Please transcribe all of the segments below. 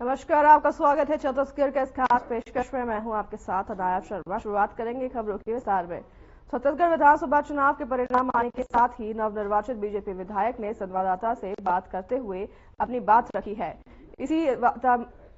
नमस्कार, आपका स्वागत है छत्तीसगढ़ के इस खास पेशकश में। मैं हूं आपके साथ अनायत शर्मा। शुरुआत करेंगे खबरों के विस्तार में। छत्तीसगढ़ विधानसभा चुनाव के परिणाम आने के साथ ही नवनिर्वाचित बीजेपी विधायक ने संवाददाता से बात करते हुए अपनी बात रखी है।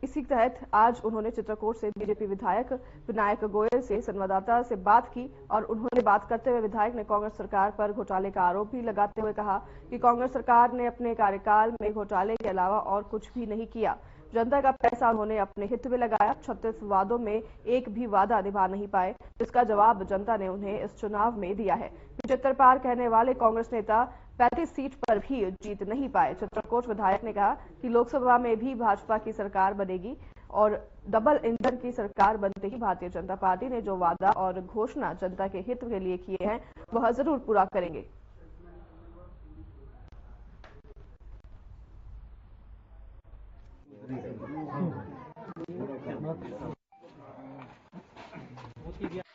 इसी तहत आज उन्होंने चित्रकूट से बीजेपी विधायक विनायक गोयल से संवाददाता से बात की और उन्होंने बात करते हुए विधायक ने कांग्रेस सरकार पर घोटाले का आरोप भी लगाते हुए कहा कि कांग्रेस सरकार ने अपने कार्यकाल में घोटाले के अलावा और कुछ भी नहीं किया। जनता का पैसा उन्होंने अपने हित में लगाया। 36 वादों में एक भी वादा निभा नहीं पाए, जिसका जवाब जनता ने उन्हें इस चुनाव में दिया है। 75 पार कहने वाले कांग्रेस नेता 35 सीट पर भी जीत नहीं पाए। चित्रकूट विधायक ने कहा कि लोकसभा में भी भाजपा की सरकार बनेगी और डबल इंजन की सरकार बनते ही भारतीय जनता पार्टी ने जो वादा और घोषणा जनता के हित के लिए किए हैं वह जरूर पूरा करेंगे।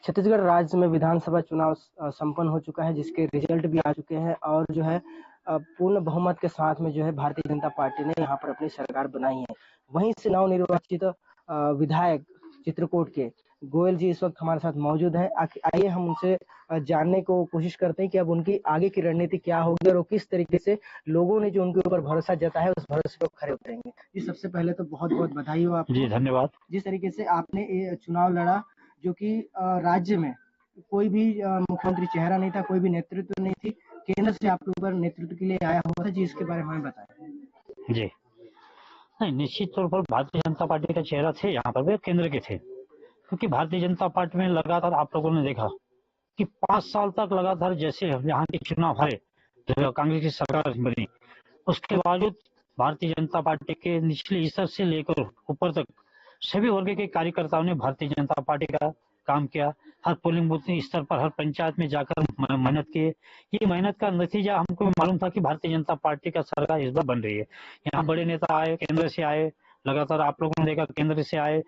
छत्तीसगढ़ राज्य में विधानसभा चुनाव संपन्न हो चुका है, जिसके रिजल्ट भी आ चुके हैं और जो है पूर्ण बहुमत के साथ में जो है भारतीय जनता पार्टी ने यहाँ पर अपनी सरकार बनाई है। वहीं से नवनिर्वाचित विधायक चित्रकूट के गोयल जी इस वक्त हमारे साथ मौजूद हैं। आइए हम उनसे जानने को कोशिश करते हैं कि अब उनकी आगे की रणनीति क्या होगी और किस तरीके से लोगों ने जो उनके ऊपर भरोसा जताया है उस भरोसे को खरे उतरेंगे। जी, सबसे पहले तो बहुत बहुत बधाई हो आपको। जी धन्यवाद। जिस तरीके से आपने ये चुनाव लड़ा, जो कि राज्य में कोई भी मुख्यमंत्री चेहरा नहीं था, कोई भी नेतृत्व नहीं थी, केंद्र से आपके ऊपर नेतृत्व के लिए आया हुआ था जी, इसके बारे में हमें बताएं। जी नहीं, निश्चित तौर पर भारतीय जनता पार्टी का चेहरा थे यहाँ पर, वे केंद्र के थे, क्योंकि भारतीय जनता पार्टी में लगातार आप लोगों ने देखा कि 5 साल तक लगातार जैसे यहाँ के चुनाव हारे, कांग्रेस की सरकार बनी, उसके बावजूद भारतीय जनता पार्टी के निचले स्तर से लेकर ऊपर तक सभी वर्ग के कार्यकर्ताओं ने भारतीय जनता पार्टी का काम किया। हर पोलिंग बूथ स्तर पर, हर पंचायत में जाकर मेहनत किए। ये मेहनत का नतीजा हमको मालूम था कि भारतीय जनता पार्टी का सरकार इस बार बन रही है। यहाँ बड़े नेता आए, केंद्र से आए, लगातार आप लोगों ने देखा केंद्र से आए,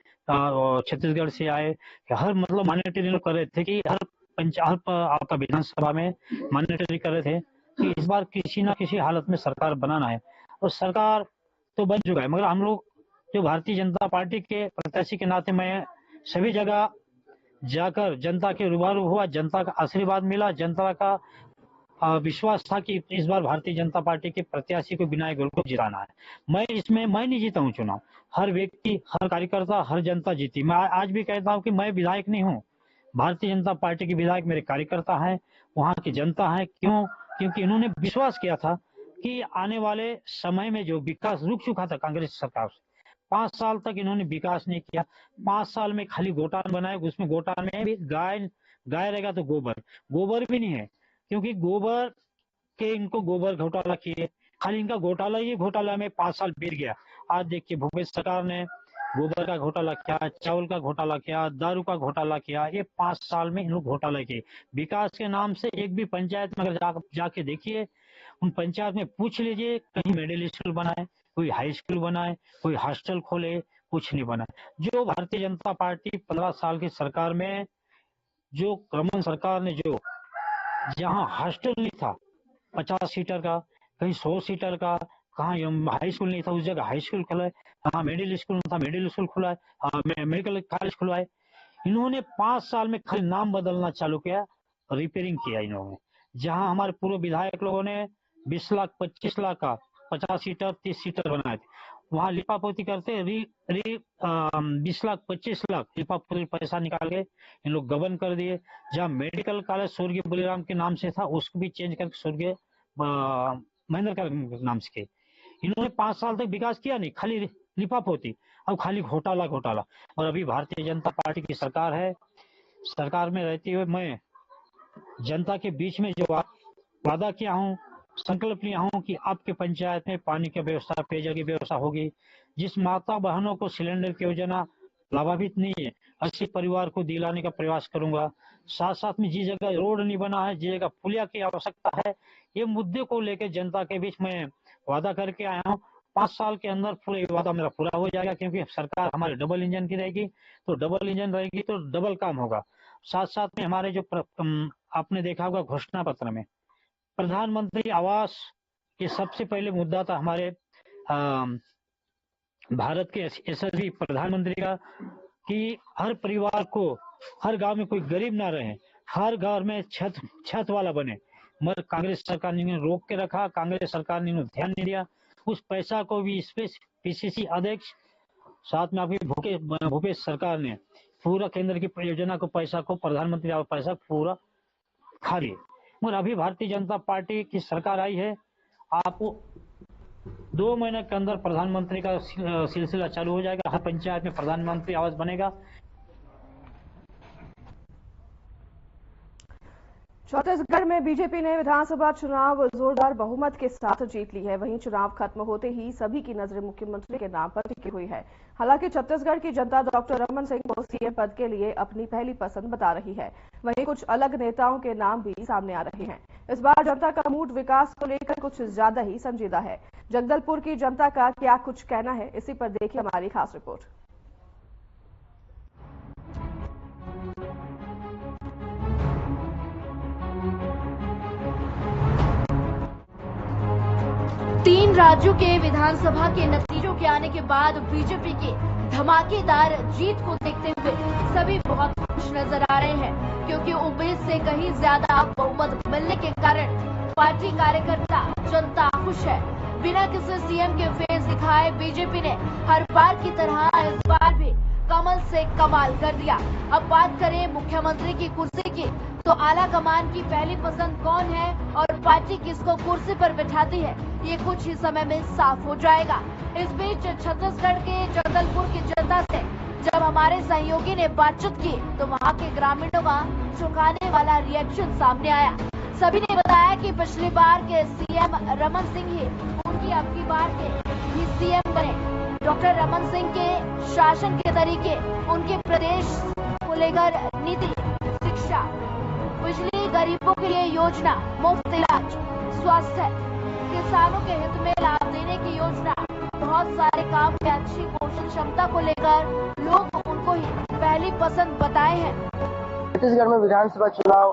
छत्तीसगढ़ से आए, हर मतलब मॉनिटरिंग कर रहे थे कि हर आपका विधानसभा में मॉनिटरिंग कर रहे थे कि इस बार किसी ना किसी हालत में सरकार बनाना है। और सरकार तो बन चुका है, मगर हम लोग जो भारतीय जनता पार्टी के प्रत्याशी के नाते मैं सभी जगह जाकर जनता के रूबरू हुआ, जनता का आशीर्वाद मिला, जनता का विश्वास था कि इस बार भारतीय जनता पार्टी के प्रत्याशी को विनायक गोयल को जिताना है। मैं नहीं जीता हूँ चुनाव, हर व्यक्ति, हर कार्यकर्ता, हर जनता जीती। मैं आज भी कहता हूँ कि मैं विधायक नहीं हूँ, भारतीय जनता पार्टी के विधायक मेरे कार्यकर्ता हैं, वहाँ की जनता है। क्यों? क्योंकि इन्होंने विश्वास किया था कि आने वाले समय में जो विकास रुक चुका था कांग्रेस सरकार से, 5 साल तक इन्होंने विकास नहीं किया। 5 साल में खाली गोटान बनाए, उसमें गोटान में भी गाय रहेगा तो गोबर भी नहीं है, क्योंकि गोबर के इनको गोबर घोटाला किए, खाली इनका घोटाला में 5 साल बीत गया। आज देखिए भूपेश सरकार ने गोबर का घोटाला किया, चावल का घोटाला किया, दारू का घोटाला किया। ये 5 साल में इन लोग घोटाला किए। विकास के नाम से एक भी पंचायत में अगर जाके देखिए, उन पंचायत में पूछ लीजिए, कहीं मिडिल स्कूल बनाए, कोई हाई स्कूल बनाए, कोई हॉस्टल खोले, कुछ नहीं बना। जो भारतीय जनता पार्टी 15 साल की सरकार में, जो रमन सरकार ने जो जहाँ हॉस्टल नहीं था 50 सीटर का, कहीं 100 सीटर का, कहाँ हाई स्कूल नहीं था उस जगह हाई स्कूल खुला है, कहाँ मिडिल स्कूल नहीं था मिडिल स्कूल खुला है, मेडिकल कॉलेज खुला है। इन्होंने 5 साल में खाली नाम बदलना चालू किया, रिपेयरिंग किया इन्होंने। जहां हमारे पूर्व विधायक लोगों ने 20 लाख 25 लाख का 50 सीटर 30 सीटर बनाए थे, वहां लिपापोती करते 20 लाख 25 लाख लिपापोती पैसा निकाल के इन लोग गबन कर दिए। जहाँ मेडिकल कॉलेज स्वर्गीय बलिराम के नाम से था, उसको भी चेंज करके स्वर्गीय महेंद्र का नाम से। इन्होंने 5 साल तक विकास किया नहीं, खाली लिपापोती, अब खाली घोटाला। और अभी भारतीय जनता पार्टी की सरकार है। सरकार में रहते हुए मैं जनता के बीच में जो वादा किया हूँ, संकल्प लिया हूँ कि आपके पंचायत में पानी की व्यवस्था, पेयजल की व्यवस्था होगी। जिस माता बहनों को सिलेंडर की योजना लाभान्वित नहीं है, 80 परिवार को दिलाने का प्रयास करूंगा। साथ साथ में जिस जगह रोड नहीं बना है, जिस जगह पुलिया की आवश्यकता है, ये मुद्दे को लेकर जनता के बीच में वादा करके आया हूँ। 5 साल के अंदर पूरे वादा मेरा पूरा हो जाएगा, क्योंकि सरकार हमारे डबल इंजन की रहेगी, तो डबल इंजन रहेगी तो डबल काम होगा। साथ साथ में हमारे जो आपने देखा होगा घोषणा पत्र में प्रधानमंत्री आवास ये सबसे पहले मुद्दा था हमारे भारत के यशस्वी प्रधानमंत्री का, कि हर परिवार को, हर गांव में कोई गरीब ना रहे, हर घर में छत वाला बने। मगर कांग्रेस सरकार ने रोक के रखा, कांग्रेस सरकार ने ध्यान नहीं दिया। उस पैसा को भी इस पे पीसीसी अध्यक्ष साथ में आपकी भूपेश सरकार ने पूरा केंद्र की योजना को पैसा को, प्रधानमंत्री आवास पैसा पूरा खा लिए। मगर अभी भारतीय जनता पार्टी की सरकार आई है, आपको 2 महीने के अंदर प्रधानमंत्री का सिलसिला चालू हो जाएगा। हर पंचायत में प्रधानमंत्री आवास बनेगा। छत्तीसगढ़ में बीजेपी ने विधानसभा चुनाव जोरदार बहुमत के साथ जीत ली है। वहीं चुनाव खत्म होते ही सभी की नजरें मुख्यमंत्री के नाम पर टिकी हुई है। हालांकि छत्तीसगढ़ की जनता डॉक्टर रमन सिंह को सीएम पद के लिए अपनी पहली पसंद बता रही है। वहीं कुछ अलग नेताओं के नाम भी सामने आ रहे हैं। इस बार जनता का मूड विकास को लेकर कुछ ज्यादा ही संजीदा है। जगदलपुर की जनता का क्या कुछ कहना है, इसी पर देखिए हमारी खास रिपोर्ट। तीन राज्यों के विधानसभा के नतीजों के आने के बाद बीजेपी की धमाकेदार जीत को देखते हुए सभी बहुत खुश नजर आ रहे हैं, क्योंकि उम्मीद से कहीं ज्यादा बहुमत मिलने के कारण पार्टी कार्यकर्ता जनता खुश है। बिना किसी सीएम के फेस दिखाए बीजेपी ने हर बार की तरह इस बार भी कमल से कमाल कर दिया। अब बात करें मुख्यमंत्री की कुर्सी की, तो आला कमान की पहली पसंद कौन है और पार्टी किसको कुर्सी पर बिठाती है, ये कुछ ही समय में साफ हो जाएगा। इस बीच छत्तीसगढ़ के जगदलपुर की जनता से जब हमारे सहयोगी ने बातचीत की, तो वहां के ग्रामीणों का चौंकाने वाला रिएक्शन सामने आया। सभी ने बताया कि पिछली बार के सीएम रमन सिंह ही उनकी अब की बार के भी सीएम बने। डॉक्टर रमन सिंह के शासन के तरीके, उनके प्रदेश को लेकर नीति, शिक्षा, बिजली, गरीबों के लिए योजना, मुफ्त इलाज, स्वास्थ्य, किसानों के हित में लाभ देने की योजना, बहुत सारे काम की अच्छी पोषण क्षमता को लेकर लोग उनको ही पहली पसंद बताए हैं। छत्तीसगढ़ में विधानसभा चुनाव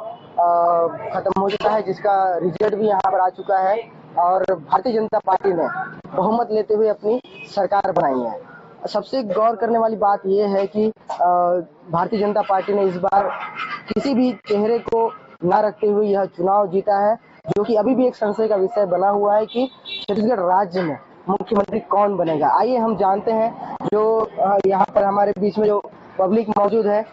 खत्म हो चुका है, जिसका रिजल्ट भी यहाँ पर आ चुका है और भारतीय जनता पार्टी ने बहुमत लेते हुए अपनी सरकार बनाई है। सबसे गौर करने वाली बात यह है कि भारतीय जनता पार्टी ने इस बार किसी भी चेहरे को न रखते हुए यह चुनाव जीता है, जो कि अभी भी एक संशय का विषय बना हुआ है कि छत्तीसगढ़ राज्य में मुख्यमंत्री कौन बनेगा। आइए हम जानते हैं, जो यहाँ पर हमारे बीच में जो पब्लिक मौजूद है,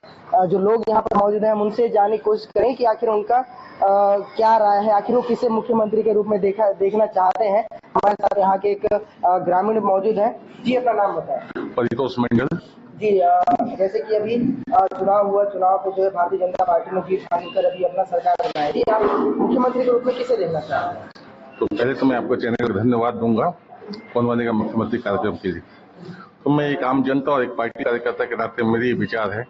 जो लोग यहाँ पर मौजूद हैं, हम उनसे जानने की कोशिश करें कि आखिर उनका क्या राय है, आखिर वो किसे मुख्यमंत्री के रूप में देखना चाहते हैं। हमारे साथ यहाँ के एक ग्रामीण मौजूद है। जी, अपना नाम बताएं। परितोष मंडल जी, जैसे कि अभी चुनाव हुआ, चुनाव को जो है भारतीय जनता पार्टी ने जीत हासिल कर अभी अपना सरकार बनाई, आप मुख्यमंत्री के रूप में किसे देखना चाहते हैं? तो पहले तो मैं आपको चैनल का धन्यवाद दूंगा कौन बनेगा मुख्यमंत्री कार्यक्रम के लिए। तो मैं एक आम जनता और एक पार्टी कार्यकर्ता के नाते मेरी विचार है,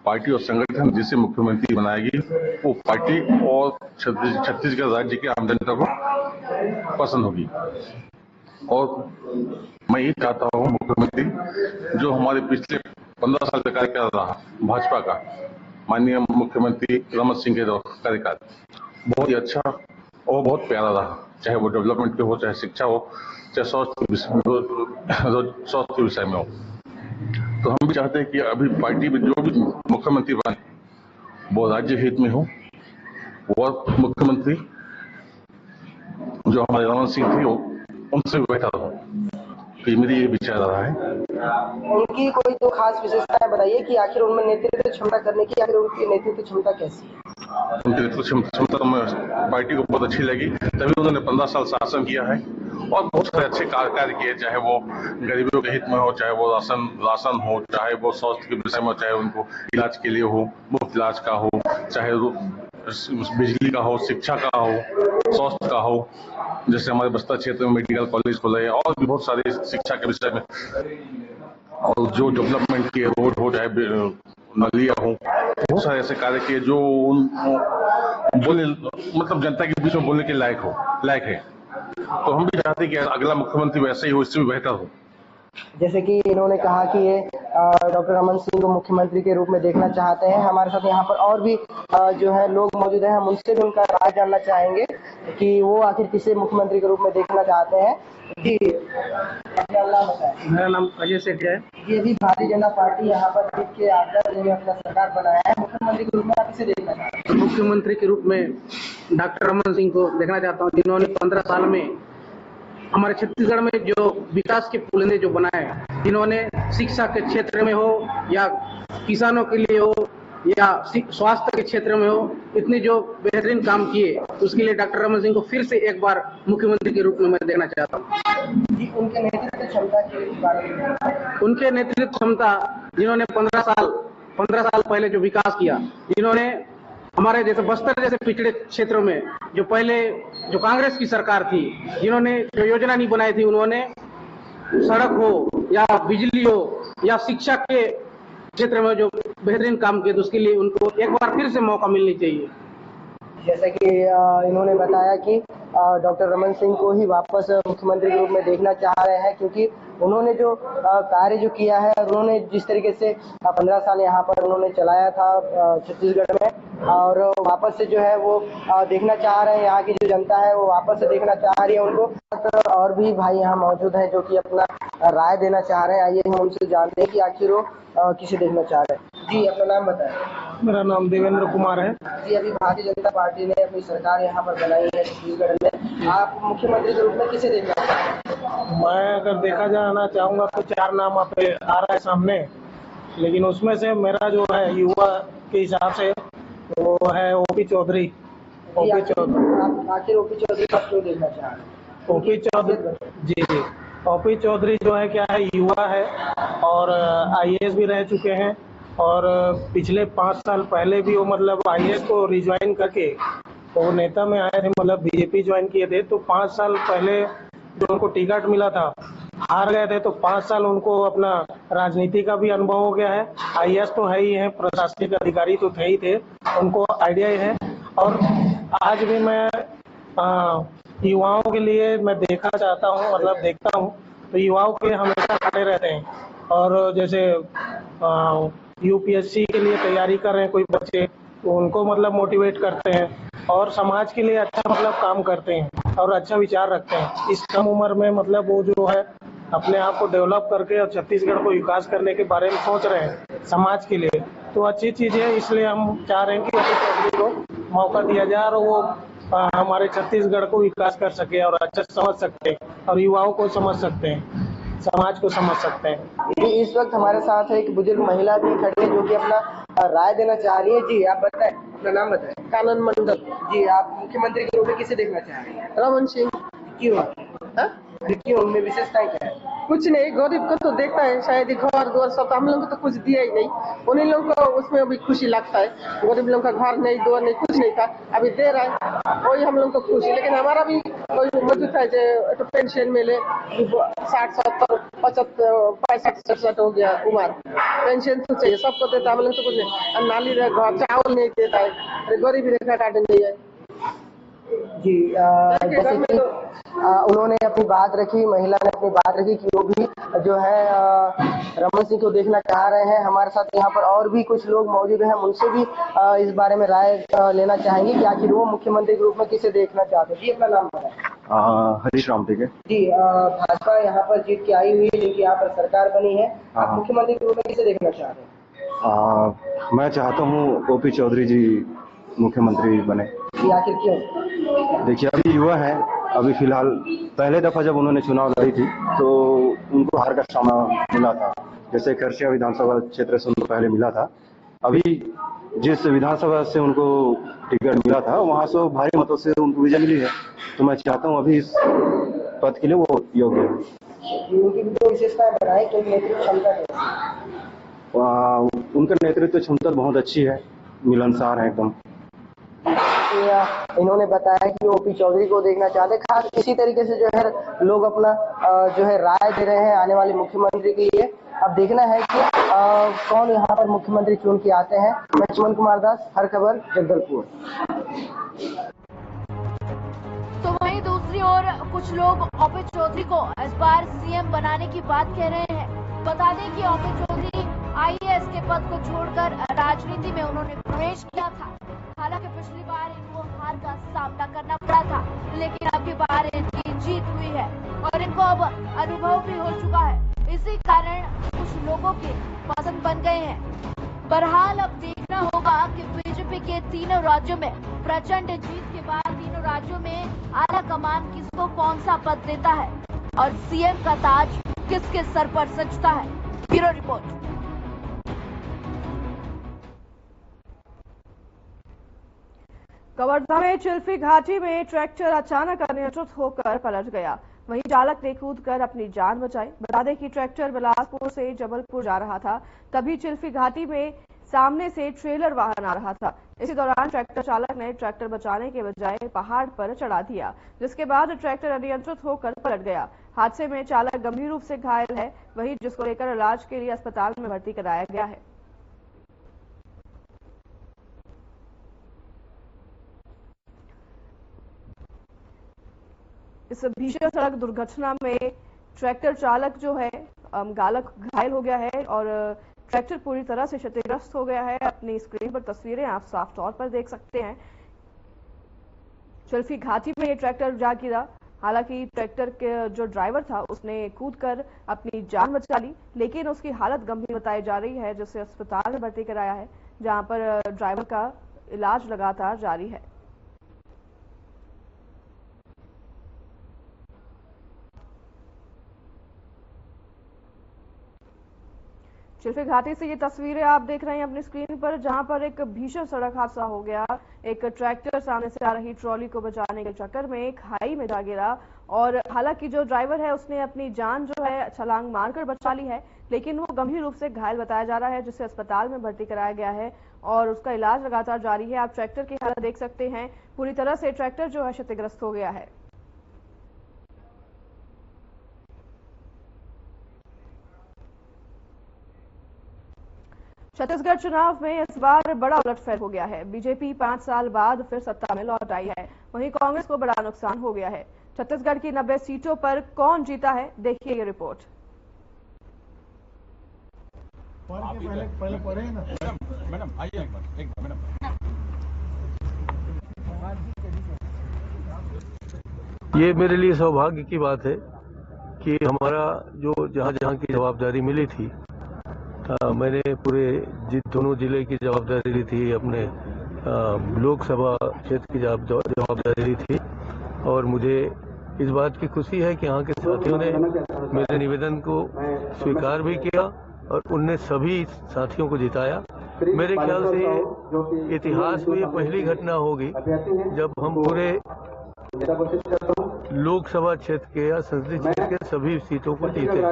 पार्टी और संगठन जिसे मुख्यमंत्री बनाएगी वो पार्टी और छत्तीसगढ़ राज्य की आम जनता को पसंद होगी। और मैं ये चाहता हूँ मुख्यमंत्री जो हमारे पिछले 15 साल का कार्यकाल रहा भाजपा का, माननीय मुख्यमंत्री रमन सिंह के कार्यकाल बहुत ही अच्छा और बहुत प्यारा रहा, चाहे वो डेवलपमेंट पे हो, चाहे शिक्षा हो, चाहे स्वास्थ्य विषय में हो। तो हम भी चाहते हैं कि अभी पार्टी में जो भी मुख्यमंत्री बने वो राज्य हित में हो। वो मुख्यमंत्री जो हमारे रमन सिंह थे उनसे बेहतर हो, तो मेरी ये विचारधारा है। उनकी कोई तो खास विशेषताएं बताइए कि आखिर उनमें नेतृत्व क्षमता करने की, आखिर उनकी नेतृत्व क्षमता कैसी है? उनकी नेतृत्व क्षमता तो मैं पार्टी को बहुत अच्छी लगी, तभी उन्होंने 15 साल शासन किया है और बहुत सारे अच्छे कार्य किए, चाहे वो गरीबों के हित में हो, चाहे वो राशन हो, चाहे वो स्वास्थ्य के विषय में, चाहे उनको इलाज के लिए हो, मुफ्त इलाज का हो, चाहे बिजली का हो, शिक्षा का हो, स्वास्थ्य का हो, जैसे हमारे बस्तर क्षेत्र में मेडिकल कॉलेज खुले हैं और भी बहुत सारे शिक्षा के विषय में, और जो डेवलपमेंट के रोड हो, चाहे नलिया हो, बहुत सारे ऐसे कार्य किए जो बोले मतलब जनता के बीच में बोलने के लायक है। तो हम भी चाहते हैं कि अगला मुख्यमंत्री वैसे ही हो, इससे भी बेहतर हो। जैसे कि इन्होंने कहा कि ये डॉक्टर रमन सिंह को मुख्यमंत्री के रूप में देखना चाहते हैं। हमारे साथ यहाँ पर और भी जो है लोग मौजूद हैं, हम उनसे भी उनका राय जानना चाहेंगे कि वो आखिर किसे मुख्यमंत्री के रूप में देखना चाहते हैं। जी, अपना नाम बताएं। मेरा नाम अजय सेठ है। ये भी भारतीय जनता पार्टी यहाँ पर जीत के आकर जिन्हें अपना सरकार बनाया है, मुख्यमंत्री के रूप में आप किसे देखना चाहते हैं? मुख्यमंत्री के रूप में डॉक्टर रमन सिंह को देखना चाहता हूँ, जिन्होंने 15 साल में हमारे छत्तीसगढ़ में जो विकास के पुलिंदे जो बनाए, जिन्होंने शिक्षा के क्षेत्र में हो या किसानों के लिए हो या स्वास्थ्य के क्षेत्र में हो, इतने जो बेहतरीन काम किए, उसके लिए डॉक्टर रमन सिंह को फिर से एक बार मुख्यमंत्री के रूप में मैं देखना चाहता हूँ। उनके नेतृत्व क्षमता के बारे में, उनके नेतृत्व क्षमता, जिन्होंने 15 साल पहले जो विकास किया, जिन्होंने हमारे जैसे बस्तर जैसे पिछड़े क्षेत्रों में जो पहले जो कांग्रेस की सरकार थी, जिन्होंने जो योजना नहीं बनाई थी, उन्होंने सड़क हो या बिजली हो या शिक्षा के क्षेत्र में जो बेहतरीन काम किए, तो उसके लिए उनको एक बार फिर से मौका मिलनी चाहिए। जैसा कि इन्होंने बताया कि डॉक्टर रमन सिंह को ही वापस मुख्यमंत्री के रूप में देखना चाह रहे हैं, क्योंकि उन्होंने जो कार्य जो किया है, उन्होंने जिस तरीके से 15 साल यहाँ पर उन्होंने चलाया था छत्तीसगढ़ में, और वापस से जो है वो देखना चाह रहे हैं, यहाँ की जो जनता है वो वापस से देखना चाह रही है उनको। और भी भाई यहाँ मौजूद हैं जो कि अपना राय देना चाह रहे हैं। आइए हम उनसे जानते हैं कि आखिर वो किसे देखना चाह रहे हैं। जी, अपना नाम बताएं। मेरा नाम देवेंद्र कुमार है। जी, अभी भारतीय जनता पार्टी ने अपनी सरकार यहाँ पर बनाई है छत्तीसगढ़ में, आप मुख्यमंत्री के रूप में किसे देखना चाहते हैं? मैं अगर देखा जाना चाहूँगा तो 4 नाम आप आ रहा है सामने, लेकिन उसमें से मेरा जो है युवा के हिसाब से वो है ओपी चौधरी। आखिर ओपी चौधरी का क्यों देखना चाह रहे हैं? ओपी चौधरी जी, ओपी चौधरी जो है क्या है, युवा है और आईएएस भी रह चुके हैं, और पिछले 5 साल पहले भी वो मतलब आईएएस को रिज्वाइन करके वो नेता में आए थे, मतलब बीजेपी ज्वाइन किए थे। तो 5 साल पहले जो उनको टिकट मिला था, हार गए थे, तो 5 साल उनको अपना राजनीति का भी अनुभव हो गया है। आईएएस तो है ही है, प्रशासनिक अधिकारी तो थे ही थे, उनको आइडिया ही है। और आज भी मैं युवाओं के लिए मैं देखना चाहता हूँ, मतलब देखता हूँ तो युवाओं के हमेशा खड़े रहते हैं, और जैसे यूपीएससी के लिए तैयारी कर रहे हैं कोई बच्चे, तो उनको मतलब मोटिवेट करते हैं, और समाज के लिए अच्छा मतलब काम करते हैं और अच्छा विचार रखते हैं। इस कम उम्र में मतलब वो जो है अपने आप को डेवलप करके और छत्तीसगढ़ को विकास करने के बारे में सोच रहे हैं समाज के लिए, तो अच्छी चीज़ है। इसलिए हम चाह रहे हैं कि ओपी चौधरी को मौका दिया जाए और वो हमारे छत्तीसगढ़ को विकास कर सके और अच्छा समझ सकते हैं, और युवाओं को समझ सकते हैं, समाज को समझ सकते हैं। इस वक्त हमारे साथ एक बुजुर्ग महिला भी खड़ी है जो कि अपना राय देना चाह रही है। जी, आप बताएं, अपना नाम बताएं। कानन मंडल। जी, आप मुख्यमंत्री के रूप में किसे देखना चाह रही हैं? रमन सिंह। क्यों? क्यों, उनमें विशेषताएं क्या है? कुछ नहीं, गरीब को तो देखता है, शायद घर द्वार सब, हम लोग को तो कुछ दिया ही नहीं, उन्हीं लोगों को उसमें भी खुशी लगता है। गरीब लोगों का घर नहीं, द्वार नहीं, कुछ नहीं था, अभी दे रहा है, वही हम लोग को खुशी। लेकिन हमारा भी कोई मौजूद है जो पेंशन मिले, 60, 70, 75, 65, 67 हो गया उम्र, पेंशन तो चाहिए, सबको देता, हम लोग तो कुछ नहीं। नाली घर चावल नहीं देता है, गरीबी रेखा काटे नहीं है। जी, जैसे कि उन्होंने अपनी बात रखी, महिला ने अपनी बात रखी कि वो भी जो है रमन सिंह को देखना चाह रहे हैं। हमारे साथ यहाँ पर और भी कुछ लोग मौजूद हैं, हम उनसे भी इस बारे में राय लेना चाहेंगे कि आखिर वो मुख्यमंत्री के रूप में किसे देखना चाहते हैं। जी, अपना नाम बताएं। हरीश राम टेके। जी, भाजपा यहाँ पर जीत के आई हुई है, जिनकी यहाँ पर सरकार बनी है, आप मुख्यमंत्री के रूप में किसे देखना चाहते हैं? मैं चाहता हूँ ओपी चौधरी जी मुख्यमंत्री बने। जी, आखिर क्यों? देखिए, अभी युवा है, अभी फिलहाल पहले दफा जब उन्होंने चुनाव लड़ी थी तो उनको हार का सामना मिला था। जैसे खरसिया विधानसभा क्षेत्र से उनको पहले मिला था, अभी जिस विधानसभा से उनको टिकट मिला था वहां से भारी मतों से उनको विजय मिली है। तो मैं चाहता हूँ अभी इस पद के लिए वो योग्य है। उनकी जो विशेषताएं बनाई, तो नेतृत्व क्षमता है, उनका नेतृत्व क्षमता बहुत अच्छी है, मिलनसार है एकदम। इन्होंने बताया कि ओपी चौधरी को देखना चाहते हैं। खास इसी तरीके से जो है लोग अपना जो है राय दे रहे हैं आने वाले मुख्यमंत्री के लिए। अब देखना है कि कौन यहाँ पर मुख्यमंत्री चुन के आते हैं। लक्ष्मण कुमार दास, हर खबर, जगदलपुर। तो वहीं दूसरी ओर कुछ लोग ओपी चौधरी को इस बार सीएम बनाने की बात कह रहे हैं। बता दें कि ओपी चौधरी आईएएस के पद को छोड़कर राजनीति में उन्होंने प्रवेश किया था। हालांकि पिछली बार इनको हार का सामना करना पड़ा था, लेकिन अब की बार इनकी जीत हुई है और इनको अब अनुभव भी हो चुका है। इसी कारण कुछ लोगों के पसंद बन गए हैं। बहरहाल अब देखना होगा कि बीजेपी के तीनों राज्यों में प्रचंड जीत के बाद तीनों राज्यों में आला कमान किसको कौन सा पद देता है और सीएम का ताज किसके सर पर सजता है। Bureau report. कवर्धा में चिल्फी घाटी में ट्रैक्टर अचानक अनियंत्रित होकर पलट गया। वहीं चालक ने कूदकर अपनी जान बचाई। बता दें कि ट्रैक्टर बिलासपुर से जबलपुर जा रहा था, तभी चिल्फी घाटी में सामने से ट्रेलर वाहन आ रहा था। इसी दौरान ट्रैक्टर चालक ने ट्रैक्टर बचाने के बजाय पहाड़ पर चढ़ा दिया, जिसके बाद ट्रैक्टर अनियंत्रित होकर पलट गया। हादसे में चालक गंभीर रूप से घायल है, वहीं जिसको लेकर इलाज के लिए अस्पताल में भर्ती कराया गया है। इस भीषण सड़क दुर्घटना में ट्रैक्टर चालक जो है घायल हो गया है और ट्रैक्टर पूरी तरह से क्षतिग्रस्त हो गया है। अपनी स्क्रीन पर तस्वीरें आप साफ तौर पर देख सकते हैं। चिल्फी घाटी में ये ट्रैक्टर जा गिरा। हालांकि ट्रैक्टर के जो ड्राइवर था उसने कूदकर अपनी जान बचा ली, लेकिन उसकी हालत गंभीर बताई जा रही है, जिसे अस्पताल में भर्ती कराया है, जहां पर ड्राइवर का इलाज लगातार जारी है। चिल्फी घाटी से ये तस्वीरें आप देख रहे हैं अपनी स्क्रीन पर, जहां पर एक भीषण सड़क हादसा हो गया। एक ट्रैक्टर सामने से आ रही ट्रॉली को बचाने के चक्कर में खाई में जा गिरा और हालांकि जो ड्राइवर है उसने अपनी जान जो है छलांग मारकर बचा ली है, लेकिन वो गंभीर रूप से घायल बताया जा रहा है, जिसे अस्पताल में भर्ती कराया गया है और उसका इलाज लगातार जारी है। आप ट्रैक्टर की हालत देख सकते हैं, पूरी तरह से ट्रैक्टर जो है क्षतिग्रस्त हो गया है। छत्तीसगढ़ चुनाव में इस बार बड़ा उलटफेर हो गया है। बीजेपी 5 साल बाद फिर सत्ता में लौट आई है, वहीं कांग्रेस को बड़ा नुकसान हो गया है। छत्तीसगढ़ की 90 सीटों पर कौन जीता है, देखिए ये रिपोर्ट। पहले पढ़े ना मैडम, आइए एक बार मैडम। ये मेरे लिए सौभाग्य की बात है कि हमारा जो जहाँ की जवाबदारी मिली थी, मैंने पूरे दोनों जिले की जवाबदारी ली थी, अपने लोकसभा क्षेत्र की जवाबदारी ली थी और मुझे इस बात की खुशी है कि यहाँ के साथियों ने मेरे निवेदन को स्वीकार भी किया और उनने सभी साथियों को जिताया। मेरे ख्याल से इतिहास में ये पहली घटना होगी जब हम पूरे लोकसभा क्षेत्र के या संसदीय क्षेत्र के सभी सीटों को जीते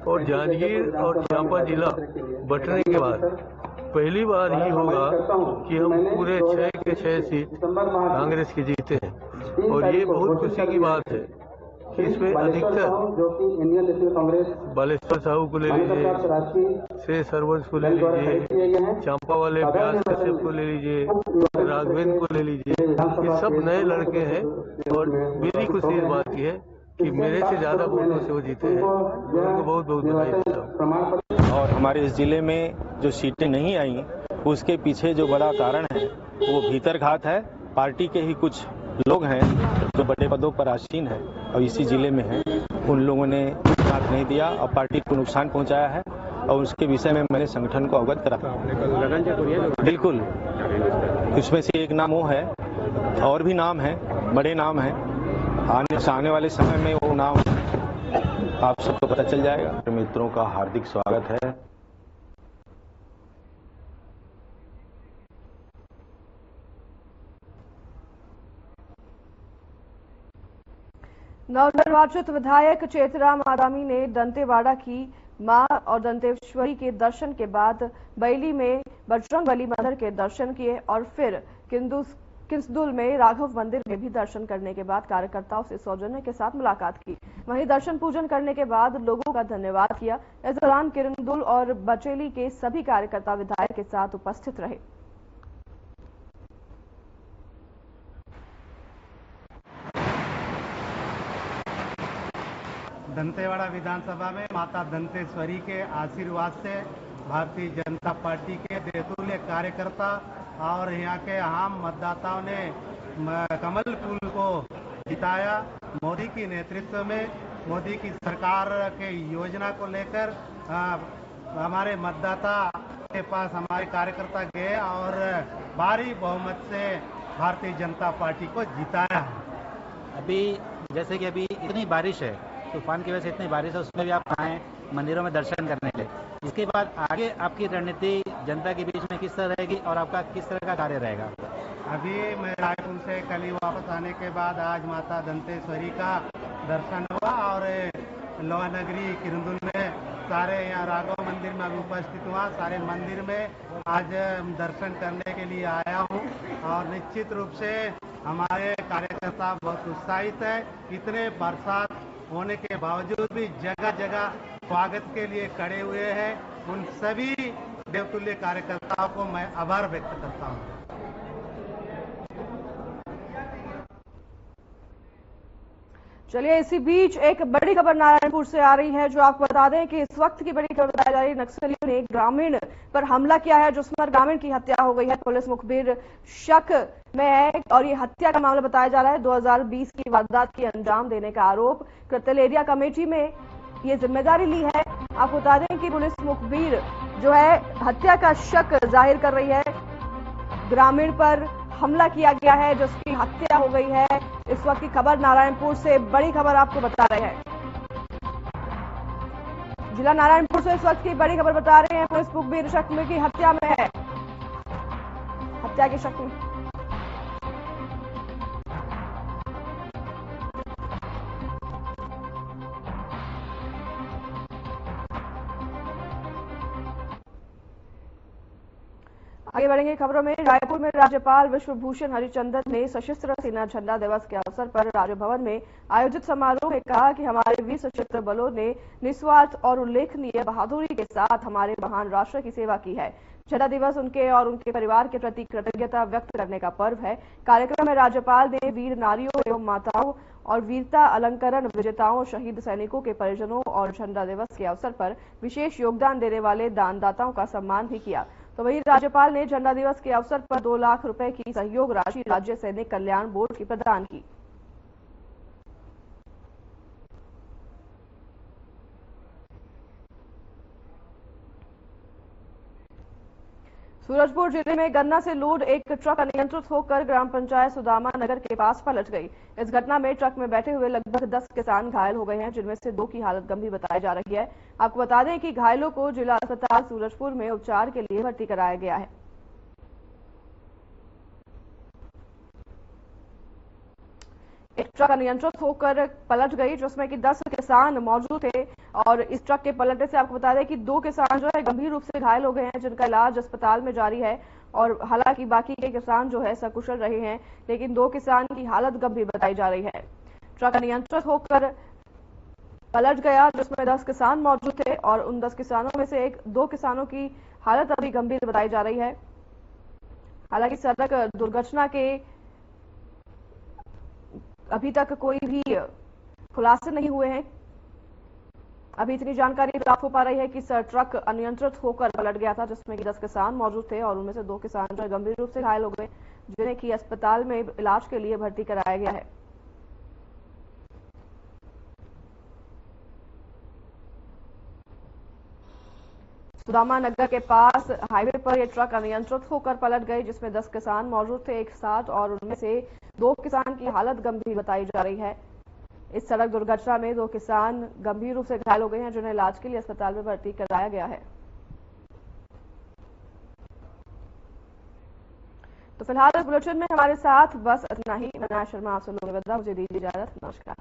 और जांजगीर और चांपा जिला बंटने के बाद पहली बार ही होगा कि हम पूरे 6 के 6 सीट कांग्रेस की जीते हैं और ये बहुत खुशी की बात है कि इसमें अधिकतर बालेश्वर साहू को ले लीजिए, से सरवंश को ले लीजिए, चांपा वाले व्यास कश्यप को ले लीजिए, राघवेंद्र को ले लीजिए, ये सब नए लड़के हैं और मेरी खुशी इस बात की है कि मेरे से ज्यादा वोटों से वो जीते हैं। उनको बहुत बहुत बधाई देता हूँ। और हमारे इस जिले में जो सीटें नहीं आई उसके पीछे जो बड़ा कारण है वो भीतरघात है। पार्टी के ही कुछ लोग हैं जो बड़े पदों पर आसीन हैं और इसी जिले में हैं, उन लोगों ने साथ नहीं दिया और पार्टी को नुकसान पहुंचाया है और उसके विषय में मैंने संगठन को अवगत करा। बिल्कुल, उसमें से एक नाम वो है और भी नाम है, बड़े नाम हैं। आने वाले समय में वो नाम आप सबको पता चल जाएगा। मित्रों का हार्दिक स्वागत है। नवनिर्वाचित विधायक चेतराम आदामी ने दंतेवाड़ा की मां और दंतेश्वरी के दर्शन के बाद बैली में बजरंगबली मंदिर के दर्शन किए और फिर किंसदुल में राघव मंदिर में भी दर्शन करने के बाद कार्यकर्ताओं से सौजन्य के साथ मुलाकात की। वहीं दर्शन पूजन करने के बाद लोगों का धन्यवाद किया। इस दौरान किंसदुल और बचेली के सभी कार्यकर्ता विधायक के साथ उपस्थित रहे। दंतेवाड़ा विधानसभा में माता दंतेश्वरी के आशीर्वाद से भारतीय जनता पार्टी के बेतुल्य कार्यकर्ता और यहाँ के आम मतदाताओं ने कमल फूल को जिताया। मोदी की नेतृत्व में, मोदी की सरकार के योजना को लेकर हमारे मतदाता के पास हमारे कार्यकर्ता गए और भारी बहुमत से भारतीय जनता पार्टी को जिताया। अभी जैसे कि अभी इतनी बारिश है, तूफान की वजह से इतनी बारिश है, उसमें भी आप आए मंदिरों में दर्शन करने के लिए। इसके बाद आगे आपकी रणनीति जनता के बीच में किस तरह रहेगी और आपका किस तरह का कार्य रहेगा? अभी मैं रायपुर से कल ही वापस आने के बाद आज माता दंतेश्वरी का दर्शन हुआ और लोहा नगरी किरंदुल में सारे यहाँ राघव मंदिर में अभी उपस्थित हुआ। सारे मंदिर में आज दर्शन करने के लिए आया हूँ और निश्चित रूप से हमारे कार्यकर्ता बहुत उत्साहित है। इतने बरसात होने के बावजूद भी जगह जगह स्वागत के लिए खड़े हुए हैं। उन सभी देवतुल्य कार्यकर्ताओं को मैं आभार व्यक्त करता हूँ। चलिए, इसी बीच एक बड़ी खबर नारायणपुर से आ रही है, जो आपको बता दें कि इस वक्त की बड़ी खबर बताई जा रही है। नक्सलियों ने एक ग्रामीण पर हमला किया है, जिसमें ग्रामीण की हत्या हो गई है। पुलिस मुखबिर शक में है और ये हत्या का मामला बताया जा रहा है। 2020 की वारदात की अंजाम देने का आरोप कृत्यल एरिया कमेटी में ये जिम्मेदारी ली है। आपको बता दें कि पुलिस मुखबिर जो है हत्या का शक जाहिर कर रही है। ग्रामीण पर हमला किया गया है, जिसकी हत्या हो गई है। इस वक्त की खबर नारायणपुर से बड़ी खबर आपको बता रहे हैं। जिला नारायणपुर से इस वक्त की बड़ी खबर बता रहे हैं। पुलिस मुखबिर शक में की हत्या में है, हत्या के शक में। आगे बढ़ेंगे खबरों में। रायपुर में राज्यपाल विश्वभूषण हरिचंदन ने सशस्त्र सेना झंडा दिवस के अवसर पर राजभवन में आयोजित समारोह में कहा कि हमारे वीर सशस्त्र बलों ने निस्वार्थ और उल्लेखनीय बहादुरी के साथ हमारे महान राष्ट्र की सेवा की है। झंडा दिवस उनके और उनके परिवार के प्रति कृतज्ञता व्यक्त करने का पर्व है। कार्यक्रम में राज्यपाल ने वीर नारियों एवं माताओं और वीरता अलंकरण विजेताओं, शहीद सैनिकों के परिजनों और झंडा दिवस के अवसर पर विशेष योगदान देने वाले दानदाताओं का सम्मान भी किया। तो वहीं राज्यपाल ने झंडा दिवस के अवसर पर 2 लाख रुपए की सहयोग राशि राज्य सैनिक कल्याण बोर्ड की प्रदान की। सूरजपुर जिले में गन्ना से लोड एक ट्रक अनियंत्रित होकर ग्राम पंचायत सुदामा नगर के पास पलट गई। इस घटना में ट्रक में बैठे हुए लगभग 10 किसान घायल हो गए हैं, जिनमें से 2 की हालत गंभीर बताई जा रही है। आपको बता दें कि घायलों को जिला अस्पताल सूरजपुर में उपचार के लिए भर्ती कराया गया है। एक ट्रक अनियंत्रित होकर पलट गई, जिसमें कि 10 किसान मौजूद थे और इस ट्रक के पलटने से आपको बता दें कि 2 किसान जो है गंभीर रूप से घायल हो गए हैं, जिनका इलाज अस्पताल में जारी है। और हालांकि बाकी के किसान जो है सकुशल रहे हैं, लेकिन 2 किसान की हालत गंभीर बताई जा रही है। ट्रक अनियंत्रित होकर पलट गया, जिसमें 10 किसान मौजूद थे और उन 10 किसानों में से 2 किसानों की हालत अभी गंभीर बताई जा रही है। हालांकि सड़क दुर्घटना के अभी तक कोई भी खुलासे नहीं हुए हैं। अभी इतनी जानकारी प्राप्त हो पा रही है कि ट्रक अनियंत्रित होकर पलट गया था, जिसमें कि 10 किसान मौजूद थे और उनमें से 2 किसान जो गंभीर रूप से घायल हो गए, जिन्हें कि अस्पताल में इलाज के लिए भर्ती कराया गया है। सुदामा नगर के पास हाईवे पर यह ट्रक अनियंत्रित होकर पलट गई, जिसमें 10 किसान मौजूद थे एक साथ और उनमें से 2 किसान की हालत गंभीर बताई जा रही है। इस सड़क दुर्घटना में 2 किसान गंभीर रूप से घायल हो गए हैं, जिन्हें इलाज के लिए अस्पताल में भर्ती कराया गया है। तो फिलहाल इस बुलेटिन में हमारे साथ बस इतना ही। मैं शर्मा आपसे लोग विदा, मुझे दीजिए इजाजत। नमस्कार।